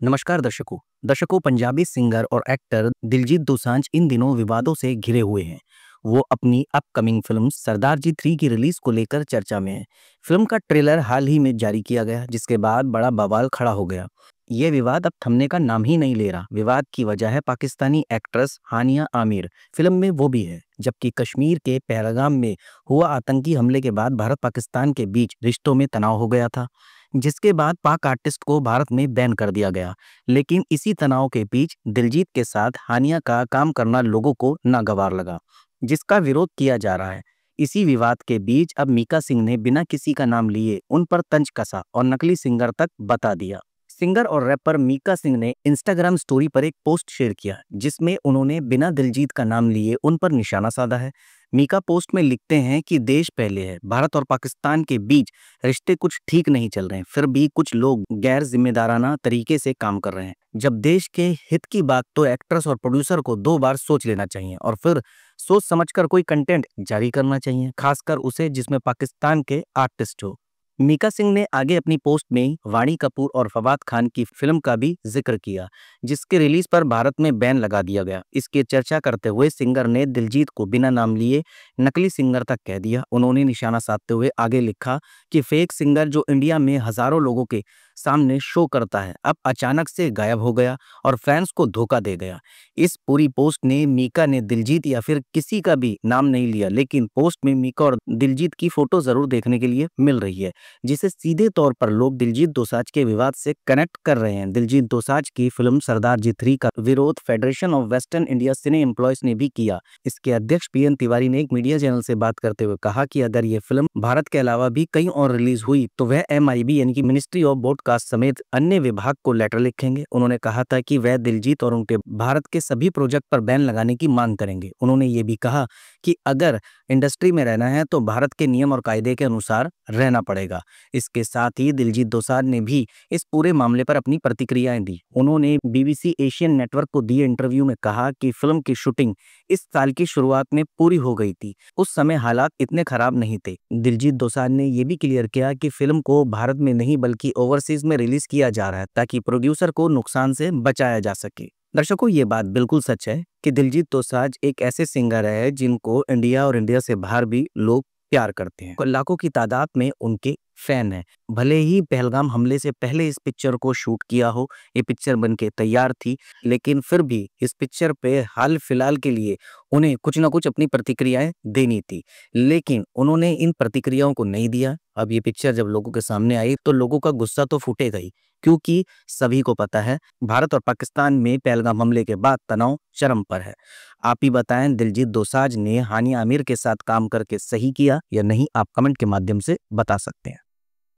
नमस्कार दर्शकों पंजाबी सिंगर और एक्टर दिलजीत दोसांझ इन दिनों विवादों से घिरे हुए हैं। वो अपनी अपकमिंग फिल्म सरदार जी 3 की रिलीज को लेकर चर्चा में है। फिल्म का ट्रेलर हाल ही में जारी किया गया, जिसके बाद बड़ा बवाल खड़ा हो गया। ये विवाद अब थमने का नाम ही नहीं ले रहा। विवाद की वजह है पाकिस्तानी एक्ट्रेस हानिया आमिर। फिल्म में वो भी है, जबकि कश्मीर के पहलगाम में हुआ आतंकी हमले के बाद भारत पाकिस्तान के बीच रिश्तों में तनाव हो गया था, जिसके बाद पाक आर्टिस्ट को भारत में बैन कर दिया गया। लेकिन इसी तनाव के बीच दिलजीत के साथ हानिया का काम करना लोगों को नागवार लगा, जिसका विरोध किया जा रहा है। इसी विवाद के बीच अब मीका सिंह ने बिना किसी का नाम लिए उन पर तंज कसा और नकली सिंगर तक बता दिया। सिंगर और रैपर मीका सिंह ने इंस्टाग्राम स्टोरी पर एक पोस्ट शेयर किया, जिसमें उन्होंने बिना दिलजीत का नाम लिए उन पर निशाना साधा है। मीका पोस्ट में लिखते हैं कि देश पहले है। भारत और पाकिस्तान के बीच रिश्ते कुछ ठीक नहीं चल रहे हैं, फिर भी कुछ लोग गैर जिम्मेदाराना तरीके से काम कर रहे हैं। जब देश के हित की बात, तो एक्ट्रेस और प्रोड्यूसर को 2 बार सोच लेना चाहिए और फिर सोच समझकर कोई कंटेंट जारी करना चाहिए, खासकर उसे जिसमें पाकिस्तान के आर्टिस्ट हो। मीका सिंह ने आगे अपनी पोस्ट में वाणी कपूर और फवाद खान की फिल्म का भी जिक्र किया, जिसके रिलीज पर भारत में बैन लगा दिया गया। इसकी चर्चा करते हुए सिंगर ने दिलजीत को बिना नाम लिए नकली सिंगर तक कह दिया। उन्होंने निशाना साधते हुए आगे लिखा कि फेक सिंगर जो इंडिया में हजारों लोगों के सामने शो करता है, अब अचानक से गायब हो गया और फैंस को धोखा दे गया। इस पूरी पोस्ट ने मीका ने दिलजीत या फिर किसी का भी नाम नहीं लिया, लेकिन पोस्ट में मीका और दिलजीत की फोटो जरूर देखने के लिए मिल रही है, जिसे सीधे तौर पर लोग दिलजीत दोसांझ के विवाद से कनेक्ट कर रहे हैं। दिलजीत दोसांझ की फिल्म सरदार जी 3 का विरोध federation of western India cine employees ने भी किया। इसके अध्यक्ष पीएन तिवारी ने एक मीडिया चैनल से बात करते हुए कहा कि अगर ये फिल्म भारत के अलावा भी कहीं और रिलीज हुई तो वह एमआईबी यानी कि मिनिस्ट्री ऑफ ब्रॉडकास्ट समेत अन्य विभाग को लेटर लिखेंगे। उन्होंने कहा था कि वह दिलजीत और उनके भारत के सभी प्रोजेक्ट पर बैन लगाने की मांग करेंगे। उन्होंने ये भी कहा कि अगर इंडस्ट्री में रहना है तो भारत के नियम और कायदे के अनुसार रहना पड़ेगा। इसके साथ ही दिलजीत दोसांझ ने भी इस पूरे मामले पर अपनी प्रतिक्रियाएं दी। उन्होंने बीबीसी एशियन नेटवर्क को दिए इंटरव्यू में कहा कि फिल्म की शूटिंग इस साल की शुरुआत में पूरी हो गई थी। उस समय हालात इतने खराब नहीं थे। दिलजीत दोसांझ ने यह भी क्लियर किया कि फिल्म को भारत में नहीं बल्कि ओवरसीज में रिलीज किया जा रहा है, ताकि प्रोड्यूसर को नुकसान से बचाया जा सके। दर्शकों, ये बात बिल्कुल सच है कि दिलजीत दोसांझ एक ऐसे सिंगर है जिनको इंडिया और इंडिया से बाहर भी लोग प्यार करते हैं। लाखों की तादाद में उनके फैन हैं। भले ही पहलगाम हमले से पहले इस पिक्चर को शूट किया हो, ये पिक्चर बनके तैयार थी, लेकिन फिर भी इस पिक्चर पे हाल फिलहाल के लिए उन्हें कुछ ना कुछ अपनी प्रतिक्रियाएं देनी थी, लेकिन उन्होंने इन प्रतिक्रियाओं को नहीं दिया। अब ये पिक्चर जब लोगों के सामने आई तो लोगों का गुस्सा तो फूटेगा ही, क्योंकि सभी को पता है भारत और पाकिस्तान में पहलगाम हमले के बाद तनाव चरम पर है। आप ही बताएं, दिलजीत दोसांझ ने हानिया आमिर के साथ काम करके सही किया या नहीं? आप कमेंट के माध्यम से बता सकते हैं।